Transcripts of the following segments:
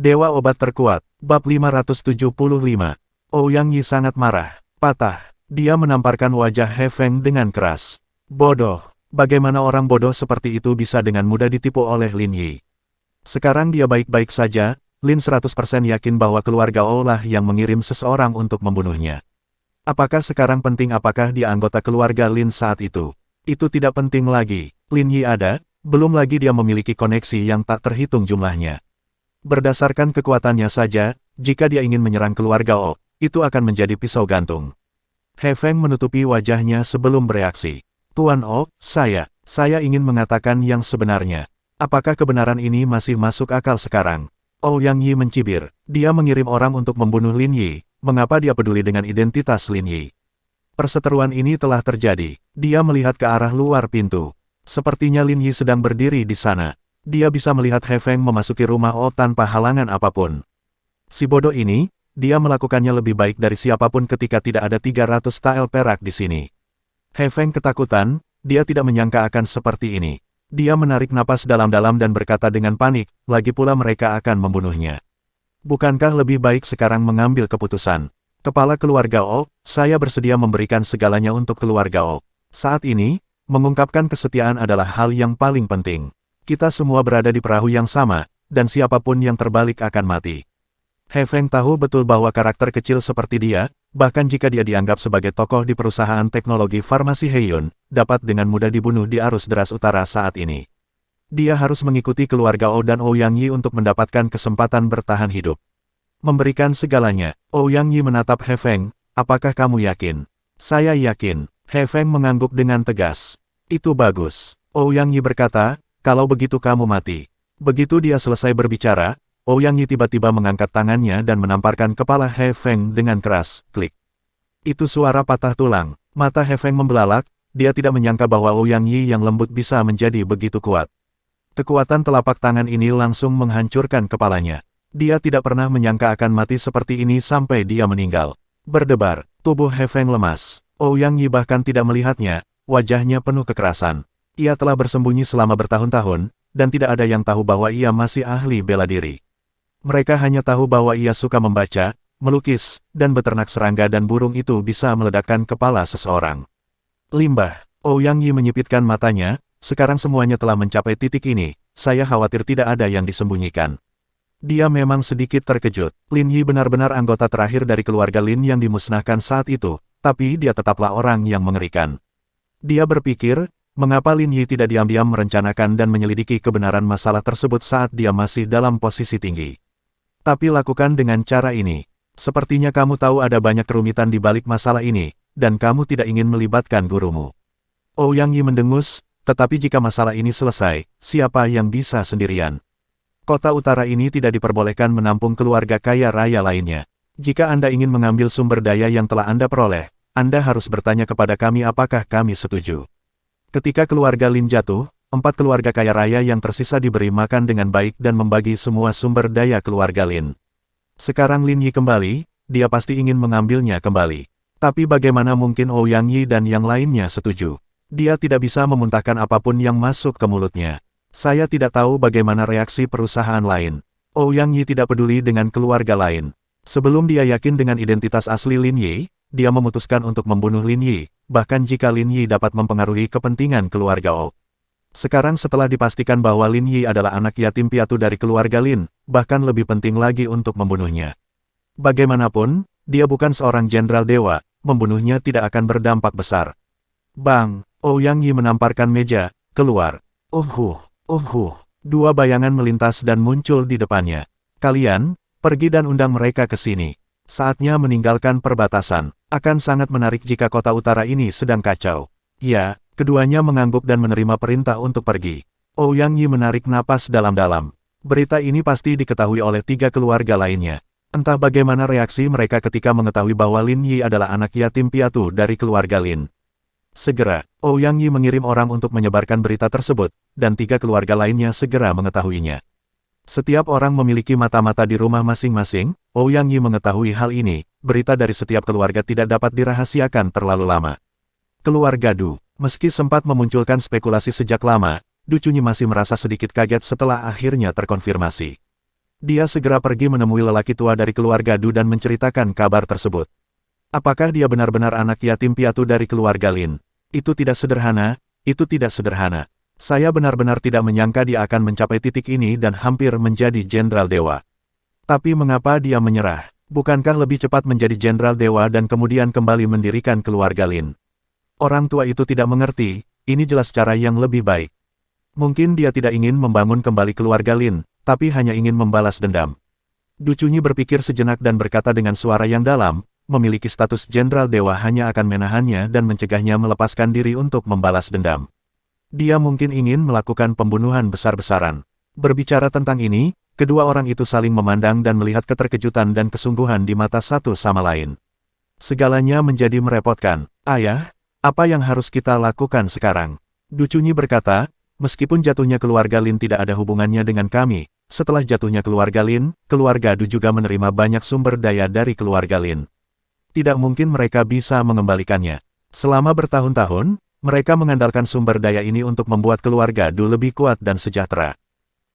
Dewa Obat Terkuat, Bab 575. Ouyang Yi sangat marah. Patah. Dia menamparkan wajah He Feng dengan keras. Bodoh. Bagaimana orang bodoh seperti itu bisa dengan mudah ditipu oleh Lin Yi? Sekarang dia baik-baik saja. Lin 100% yakin bahwa keluarga O lah yang mengirim seseorang untuk membunuhnya. Apakah sekarang penting apakah dia anggota keluarga Lin saat itu? Itu tidak penting lagi. Lin Yi ada, belum lagi dia memiliki koneksi yang tak terhitung jumlahnya. Berdasarkan kekuatannya saja, jika dia ingin menyerang keluarga O, itu akan menjadi pisau gantung. He Feng menutupi wajahnya sebelum bereaksi. Tuan O, saya ingin mengatakan yang sebenarnya. Apakah kebenaran ini masih masuk akal sekarang? Ouyang Yi mencibir. Dia mengirim orang untuk membunuh Lin Yi. Mengapa dia peduli dengan identitas Lin Yi? Perseteruan ini telah terjadi. Dia melihat ke arah luar pintu. Sepertinya Lin Yi sedang berdiri di sana. Dia bisa melihat He Feng memasuki rumah O tanpa halangan apapun. Si bodoh ini, dia melakukannya lebih baik dari siapapun ketika tidak ada 300 tael perak di sini. He Feng ketakutan, dia tidak menyangka akan seperti ini. Dia menarik napas dalam-dalam dan berkata dengan panik, lagi pula mereka akan membunuhnya. Bukankah lebih baik sekarang mengambil keputusan? Kepala keluarga O, saya bersedia memberikan segalanya untuk keluarga O. Saat ini, mengungkapkan kesetiaan adalah hal yang paling penting. Kita semua berada di perahu yang sama, dan siapapun yang terbalik akan mati. He Feng tahu betul bahwa karakter kecil seperti dia, bahkan jika dia dianggap sebagai tokoh di perusahaan teknologi farmasi Heiyun, dapat dengan mudah dibunuh di arus deras utara saat ini. Dia harus mengikuti keluarga O dan Ouyang Yi untuk mendapatkan kesempatan bertahan hidup. Memberikan segalanya, Ouyang Yi menatap He Feng, apakah kamu yakin? Saya yakin. He Feng mengangguk dengan tegas. Itu bagus. Ouyang Yi berkata, kalau begitu kamu mati. Begitu dia selesai berbicara, Ouyang Yi tiba-tiba mengangkat tangannya dan menamparkan kepala He Feng dengan keras, klik. Itu suara patah tulang. Mata He Feng membelalak, dia tidak menyangka bahwa Ouyang Yi yang lembut bisa menjadi begitu kuat. Kekuatan telapak tangan ini langsung menghancurkan kepalanya. Dia tidak pernah menyangka akan mati seperti ini sampai dia meninggal. Berdebar, tubuh He Feng lemas. Ouyang Yi bahkan tidak melihatnya, wajahnya penuh kekerasan. Ia telah bersembunyi selama bertahun-tahun, dan tidak ada yang tahu bahwa ia masih ahli bela diri. Mereka hanya tahu bahwa ia suka membaca, melukis, dan beternak serangga dan burung itu bisa meledakkan kepala seseorang. Limbah. Ouyang Yi menyipitkan matanya, sekarang semuanya telah mencapai titik ini, saya khawatir tidak ada yang disembunyikan. Dia memang sedikit terkejut. Lin Yi benar-benar anggota terakhir dari keluarga Lin yang dimusnahkan saat itu, tapi dia tetaplah orang yang mengerikan. Dia berpikir, mengapa Lin Yi tidak diam-diam merencanakan dan menyelidiki kebenaran masalah tersebut saat dia masih dalam posisi tinggi. Tapi lakukan dengan cara ini. Sepertinya kamu tahu ada banyak kerumitan di balik masalah ini, dan kamu tidak ingin melibatkan gurumu. Ouyang Yi mendengus, tetapi jika masalah ini selesai, siapa yang bisa sendirian? Kota utara ini tidak diperbolehkan menampung keluarga kaya raya lainnya. Jika Anda ingin mengambil sumber daya yang telah Anda peroleh, Anda harus bertanya kepada kami apakah kami setuju. Ketika keluarga Lin jatuh, 4 keluarga kaya raya yang tersisa diberi makan dengan baik dan membagi semua sumber daya keluarga Lin. Sekarang Lin Yi kembali, dia pasti ingin mengambilnya kembali. Tapi bagaimana mungkin Ouyang Yi dan yang lainnya setuju? Dia tidak bisa memuntahkan apapun yang masuk ke mulutnya. Saya tidak tahu bagaimana reaksi perusahaan lain. Ouyang Yi tidak peduli dengan keluarga lain. Sebelum dia yakin dengan identitas asli Lin Yi, dia memutuskan untuk membunuh Lin Yi, bahkan jika Lin Yi dapat mempengaruhi kepentingan keluarga O. Sekarang setelah dipastikan bahwa Lin Yi adalah anak yatim piatu dari keluarga Lin, bahkan lebih penting lagi untuk membunuhnya. Bagaimanapun, dia bukan seorang jenderal dewa, membunuhnya tidak akan berdampak besar. Bang! Ouyang Yi menamparkan meja, keluar. Dua bayangan melintas dan muncul di depannya. Kalian, pergi dan undang mereka ke sini. Saatnya meninggalkan perbatasan. Akan sangat menarik jika kota utara ini sedang kacau. Ya. Keduanya mengangguk dan menerima perintah untuk pergi. Ouyang Yi menarik napas dalam-dalam. Berita ini pasti diketahui oleh 3 keluarga lainnya. Entah bagaimana reaksi mereka ketika mengetahui bahwa Lin Yi adalah anak yatim piatu dari keluarga Lin. Segera, Ouyang Yi mengirim orang untuk menyebarkan berita tersebut, dan 3 keluarga lainnya segera mengetahuinya. Setiap orang memiliki mata-mata di rumah masing-masing, Ouyang Yi mengetahui hal ini, berita dari setiap keluarga tidak dapat dirahasiakan terlalu lama. Keluarga Du. Meski sempat memunculkan spekulasi sejak lama, Du Chunyi masih merasa sedikit kaget setelah akhirnya terkonfirmasi. Dia segera pergi menemui lelaki tua dari keluarga Du dan menceritakan kabar tersebut. Apakah dia benar-benar anak yatim piatu dari keluarga Lin? Itu tidak sederhana, itu tidak sederhana. Saya benar-benar tidak menyangka dia akan mencapai titik ini dan hampir menjadi Jenderal Dewa. Tapi mengapa dia menyerah? Bukankah lebih cepat menjadi Jenderal Dewa dan kemudian kembali mendirikan keluarga Lin? Orang tua itu tidak mengerti, ini jelas cara yang lebih baik. Mungkin dia tidak ingin membangun kembali keluarga Lin, tapi hanya ingin membalas dendam. Du Chunyi berpikir sejenak dan berkata dengan suara yang dalam, memiliki status Jenderal Dewa hanya akan menahannya dan mencegahnya melepaskan diri untuk membalas dendam. Dia mungkin ingin melakukan pembunuhan besar-besaran. Berbicara tentang ini, kedua orang itu saling memandang dan melihat keterkejutan dan kesungguhan di mata satu sama lain. Segalanya menjadi merepotkan. Ayah, apa yang harus kita lakukan sekarang? Du Chunyi berkata, meskipun jatuhnya keluarga Lin tidak ada hubungannya dengan kami, setelah jatuhnya keluarga Lin, keluarga Du juga menerima banyak sumber daya dari keluarga Lin. Tidak mungkin mereka bisa mengembalikannya. Selama bertahun-tahun, mereka mengandalkan sumber daya ini untuk membuat keluarga Du lebih kuat dan sejahtera.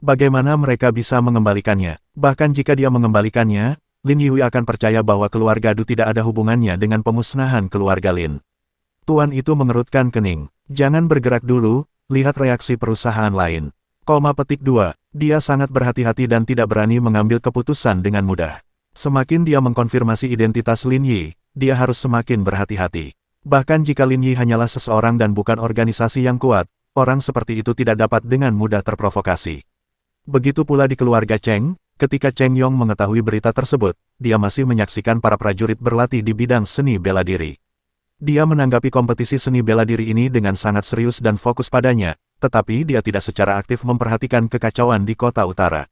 Bagaimana mereka bisa mengembalikannya? Bahkan jika dia mengembalikannya, Lin Yihui akan percaya bahwa keluarga Du tidak ada hubungannya dengan pemusnahan keluarga Lin. Tuan itu mengerutkan kening. Jangan bergerak dulu, lihat reaksi perusahaan lain. Petik 2. Dia sangat berhati-hati dan tidak berani mengambil keputusan dengan mudah. Semakin dia mengkonfirmasi identitas Lin Yi, dia harus semakin berhati-hati. Bahkan jika Lin Yi hanyalah seseorang dan bukan organisasi yang kuat, orang seperti itu tidak dapat dengan mudah terprovokasi. Begitu pula di keluarga Cheng, ketika Cheng Yong mengetahui berita tersebut, dia masih menyaksikan para prajurit berlatih di bidang seni bela diri. Dia menanggapi kompetisi seni bela diri ini dengan sangat serius dan fokus padanya, tetapi dia tidak secara aktif memperhatikan kekacauan di kota utara.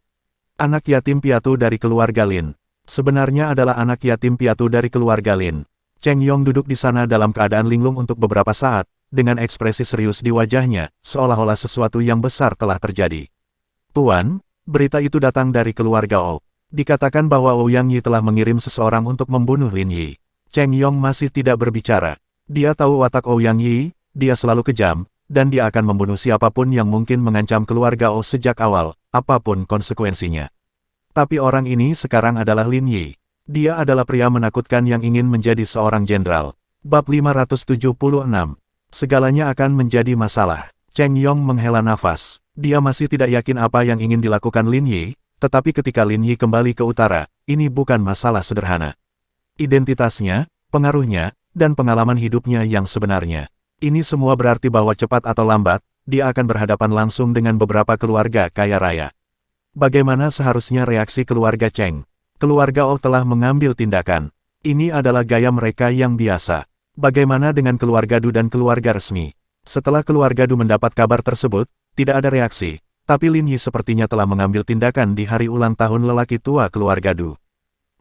Anak yatim piatu dari keluarga Lin. Sebenarnya adalah anak yatim piatu dari keluarga Lin. Cheng Yong duduk di sana dalam keadaan linglung untuk beberapa saat, dengan ekspresi serius di wajahnya, seolah-olah sesuatu yang besar telah terjadi. Tuan, berita itu datang dari keluarga O. Dikatakan bahwa Ouyang Yi telah mengirim seseorang untuk membunuh Lin Yi. Cheng Yong masih tidak berbicara. Dia tahu watak Ouyang Yi, dia selalu kejam, dan dia akan membunuh siapapun yang mungkin mengancam keluarga O sejak awal, apapun konsekuensinya. Tapi orang ini sekarang adalah Lin Yi. Dia adalah pria menakutkan yang ingin menjadi seorang jenderal. Bab 576. Segalanya akan menjadi masalah. Cheng Yong menghela nafas. Dia masih tidak yakin apa yang ingin dilakukan Lin Yi, tetapi ketika Lin Yi kembali ke utara, ini bukan masalah sederhana. Identitasnya, pengaruhnya, dan pengalaman hidupnya yang sebenarnya. Ini semua berarti bahwa cepat atau lambat, dia akan berhadapan langsung dengan beberapa keluarga kaya raya. Bagaimana seharusnya reaksi keluarga Cheng? Keluarga O telah mengambil tindakan. Ini adalah gaya mereka yang biasa. Bagaimana dengan keluarga Du dan keluarga resmi? Setelah keluarga Du mendapat kabar tersebut, tidak ada reaksi, tapi Lin Yi sepertinya telah mengambil tindakan di hari ulang tahun lelaki tua keluarga Du.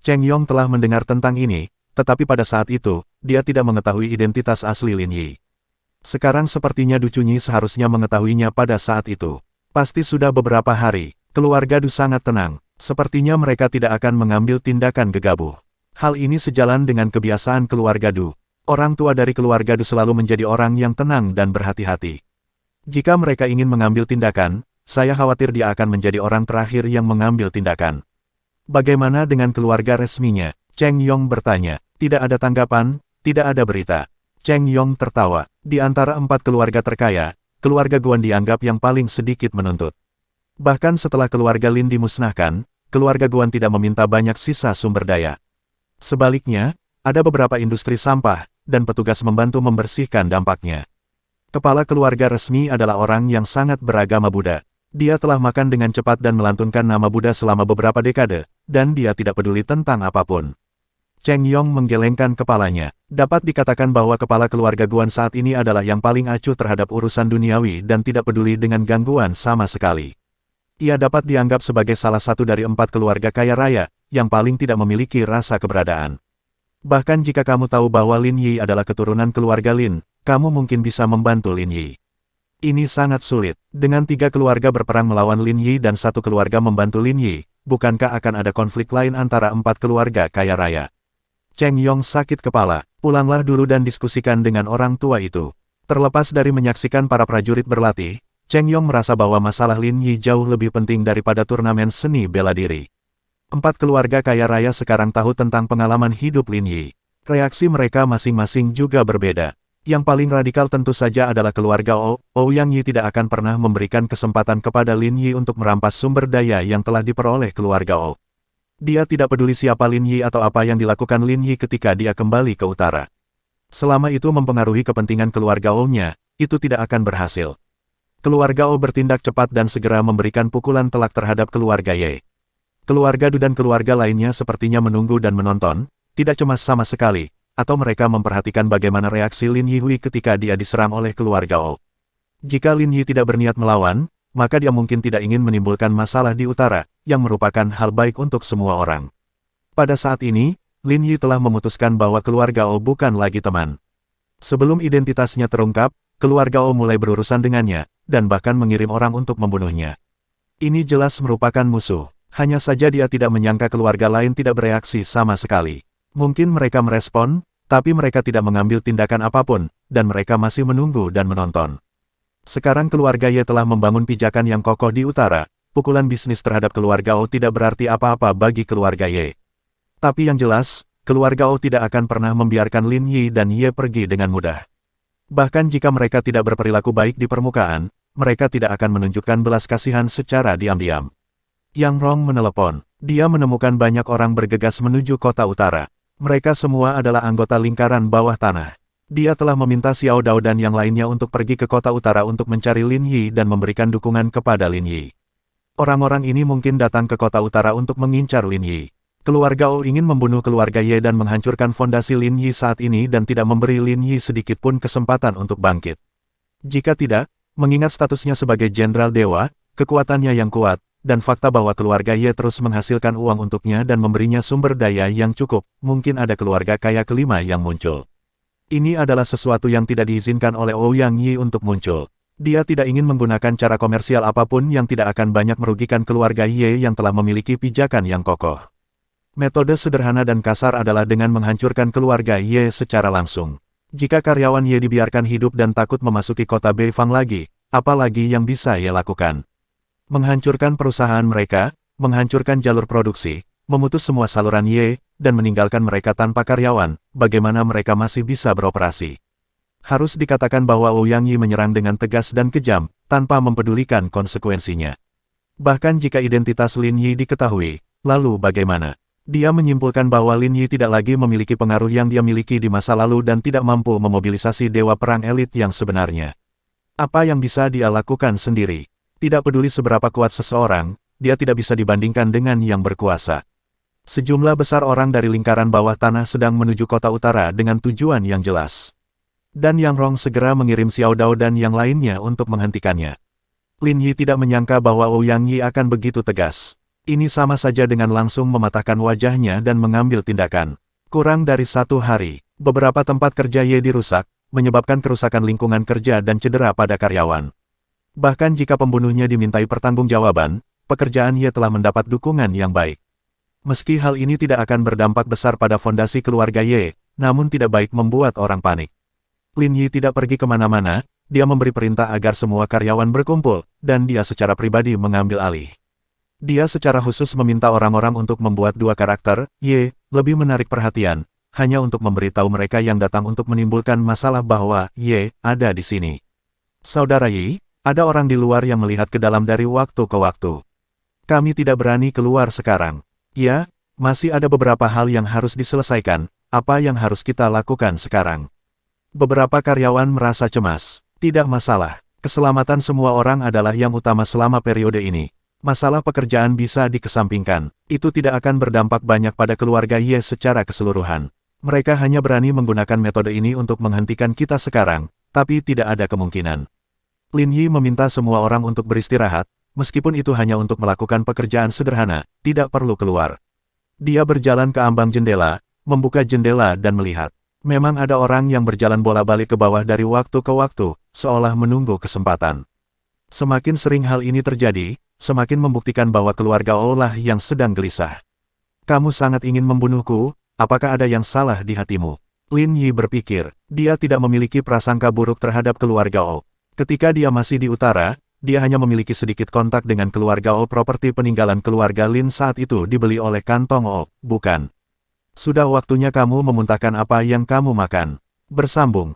Cheng Yong telah mendengar tentang ini, tetapi pada saat itu, dia tidak mengetahui identitas asli Lin Yi. Sekarang sepertinya Du Chunyi seharusnya mengetahuinya pada saat itu. Pasti sudah beberapa hari, keluarga Du sangat tenang, sepertinya mereka tidak akan mengambil tindakan gegabah. Hal ini sejalan dengan kebiasaan keluarga Du. Orang tua dari keluarga Du selalu menjadi orang yang tenang dan berhati-hati. Jika mereka ingin mengambil tindakan, saya khawatir dia akan menjadi orang terakhir yang mengambil tindakan. Bagaimana dengan keluarga resminya? Cheng Yong bertanya. Tidak ada tanggapan, tidak ada berita. Cheng Yong tertawa. Di antara 4 keluarga terkaya, keluarga Guan dianggap yang paling sedikit menuntut. Bahkan setelah keluarga Lin dimusnahkan, keluarga Guan tidak meminta banyak sisa sumber daya. Sebaliknya, ada beberapa industri sampah, dan petugas membantu membersihkan dampaknya. Kepala keluarga resmi adalah orang yang sangat beragama Buddha. Dia telah makan dengan cepat dan melantunkan nama Buddha selama beberapa dekade, dan dia tidak peduli tentang apapun. Cheng Yong menggelengkan kepalanya. Dapat dikatakan bahwa kepala keluarga Guan saat ini adalah yang paling acuh terhadap urusan duniawi dan tidak peduli dengan gangguan sama sekali. Ia dapat dianggap sebagai salah satu dari 4 keluarga kaya raya, yang paling tidak memiliki rasa keberadaan. Bahkan jika kamu tahu bahwa Lin Yi adalah keturunan keluarga Lin, kamu mungkin bisa membantu Lin Yi. Ini sangat sulit. Dengan 3 keluarga berperang melawan Lin Yi dan 1 keluarga membantu Lin Yi, bukankah akan ada konflik lain antara 4 keluarga kaya raya? Cheng Yong sakit kepala. Pulanglah dulu dan diskusikan dengan orang tua itu. Terlepas dari menyaksikan para prajurit berlatih, Cheng Yong merasa bahwa masalah Lin Yi jauh lebih penting daripada turnamen seni bela diri. Empat keluarga kaya raya sekarang tahu tentang pengalaman hidup Lin Yi. Reaksi mereka masing-masing juga berbeda. Yang paling radikal tentu saja adalah keluarga Ouyang Yi tidak akan pernah memberikan kesempatan kepada Lin Yi untuk merampas sumber daya yang telah diperoleh keluarga O. Dia tidak peduli siapa Lin Yi atau apa yang dilakukan Lin Yi ketika dia kembali ke utara. Selama itu mempengaruhi kepentingan keluarga O-nya, itu tidak akan berhasil. Keluarga O bertindak cepat dan segera memberikan pukulan telak terhadap keluarga Ye. Keluarga Du dan keluarga lainnya sepertinya menunggu dan menonton, tidak cemas sama sekali, atau mereka memperhatikan bagaimana reaksi Lin Yihui ketika dia diserang oleh keluarga O. Jika Lin Yi tidak berniat melawan, maka dia mungkin tidak ingin menimbulkan masalah di utara, yang merupakan hal baik untuk semua orang. Pada saat ini, Lin Yi telah memutuskan bahwa keluarga O bukan lagi teman. Sebelum identitasnya terungkap, keluarga O mulai berurusan dengannya, dan bahkan mengirim orang untuk membunuhnya. Ini jelas merupakan musuh, hanya saja dia tidak menyangka keluarga lain tidak bereaksi sama sekali. Mungkin mereka merespon, tapi mereka tidak mengambil tindakan apapun, dan mereka masih menunggu dan menonton. Sekarang keluarga Ye telah membangun pijakan yang kokoh di utara, pukulan bisnis terhadap keluarga O tidak berarti apa-apa bagi keluarga Ye. Tapi yang jelas, keluarga O tidak akan pernah membiarkan Lin Yi dan Ye pergi dengan mudah. Bahkan jika mereka tidak berperilaku baik di permukaan, mereka tidak akan menunjukkan belas kasihan secara diam-diam. Yang Rong menelepon, dia menemukan banyak orang bergegas menuju kota utara. Mereka semua adalah anggota lingkaran bawah tanah. Dia telah meminta Xiao Dao dan yang lainnya untuk pergi ke kota utara untuk mencari Lin Yi dan memberikan dukungan kepada Lin Yi. Orang-orang ini mungkin datang ke kota utara untuk mengincar Lin Yi. Keluarga O ingin membunuh keluarga Ye dan menghancurkan fondasi Lin Yi saat ini dan tidak memberi Lin Yi sedikit pun kesempatan untuk bangkit. Jika tidak, mengingat statusnya sebagai Jenderal Dewa, kekuatannya yang kuat, dan fakta bahwa keluarga Ye terus menghasilkan uang untuknya dan memberinya sumber daya yang cukup, mungkin ada keluarga kaya kelima yang muncul. Ini adalah sesuatu yang tidak diizinkan oleh Ouyang Yi untuk muncul. Dia tidak ingin menggunakan cara komersial apapun yang tidak akan banyak merugikan keluarga Ye yang telah memiliki pijakan yang kokoh. Metode sederhana dan kasar adalah dengan menghancurkan keluarga Ye secara langsung. Jika karyawan Ye dibiarkan hidup dan takut memasuki kota Beifang lagi, apa lagi yang bisa Ye lakukan? Menghancurkan perusahaan mereka, menghancurkan jalur produksi, memutus semua saluran Ye, dan meninggalkan mereka tanpa karyawan, bagaimana mereka masih bisa beroperasi. Harus dikatakan bahwa Ouyang Yi menyerang dengan tegas dan kejam, tanpa mempedulikan konsekuensinya. Bahkan jika identitas Lin Yi diketahui, lalu bagaimana? Dia menyimpulkan bahwa Lin Yi tidak lagi memiliki pengaruh yang dia miliki di masa lalu dan tidak mampu memobilisasi dewa perang elit yang sebenarnya. Apa yang bisa dia lakukan sendiri? Tidak peduli seberapa kuat seseorang, dia tidak bisa dibandingkan dengan yang berkuasa. Sejumlah besar orang dari lingkaran bawah tanah sedang menuju kota utara dengan tujuan yang jelas. Dan Yang Rong segera mengirim Xiao Dao dan yang lainnya untuk menghentikannya. Lin Yi tidak menyangka bahwa Ouyang Yi akan begitu tegas. Ini sama saja dengan langsung mematahkan wajahnya dan mengambil tindakan. Kurang dari 1 hari, beberapa tempat kerja Ye dirusak, menyebabkan kerusakan lingkungan kerja dan cedera pada karyawan. Bahkan jika pembunuhnya dimintai pertanggungjawaban, pekerjaan Ye telah mendapat dukungan yang baik. Meski hal ini tidak akan berdampak besar pada fondasi keluarga Ye, namun tidak baik membuat orang panik. Lin Yi tidak pergi kemana-mana, dia memberi perintah agar semua karyawan berkumpul, dan dia secara pribadi mengambil alih. Dia secara khusus meminta orang-orang untuk membuat 2 karakter, Ye, lebih menarik perhatian, hanya untuk memberitahu mereka yang datang untuk menimbulkan masalah bahwa Ye ada di sini. Saudara Yi, ada orang di luar yang melihat ke dalam dari waktu ke waktu. Kami tidak berani keluar sekarang. Ya, masih ada beberapa hal yang harus diselesaikan, apa yang harus kita lakukan sekarang? Beberapa karyawan merasa cemas. Tidak masalah, keselamatan semua orang adalah yang utama selama periode ini. Masalah pekerjaan bisa dikesampingkan. Itu tidak akan berdampak banyak pada keluarga Ye secara keseluruhan. Mereka hanya berani menggunakan metode ini untuk menghentikan kita sekarang, tapi tidak ada kemungkinan. Lin Yi meminta semua orang untuk beristirahat, meskipun itu hanya untuk melakukan pekerjaan sederhana, tidak perlu keluar. Dia berjalan ke ambang jendela, membuka jendela dan melihat. Memang ada orang yang berjalan bola-balik ke bawah dari waktu ke waktu, seolah menunggu kesempatan. Semakin sering hal ini terjadi, semakin membuktikan bahwa keluarga O lah yang sedang gelisah. Kamu sangat ingin membunuhku, apakah ada yang salah di hatimu? Lin Yi berpikir, dia tidak memiliki prasangka buruk terhadap keluarga O. Ketika dia masih di utara, dia hanya memiliki sedikit kontak dengan keluarga O. Properti peninggalan keluarga Lin saat itu dibeli oleh kantong O, bukan? Sudah waktunya kamu memuntahkan apa yang kamu makan. Bersambung.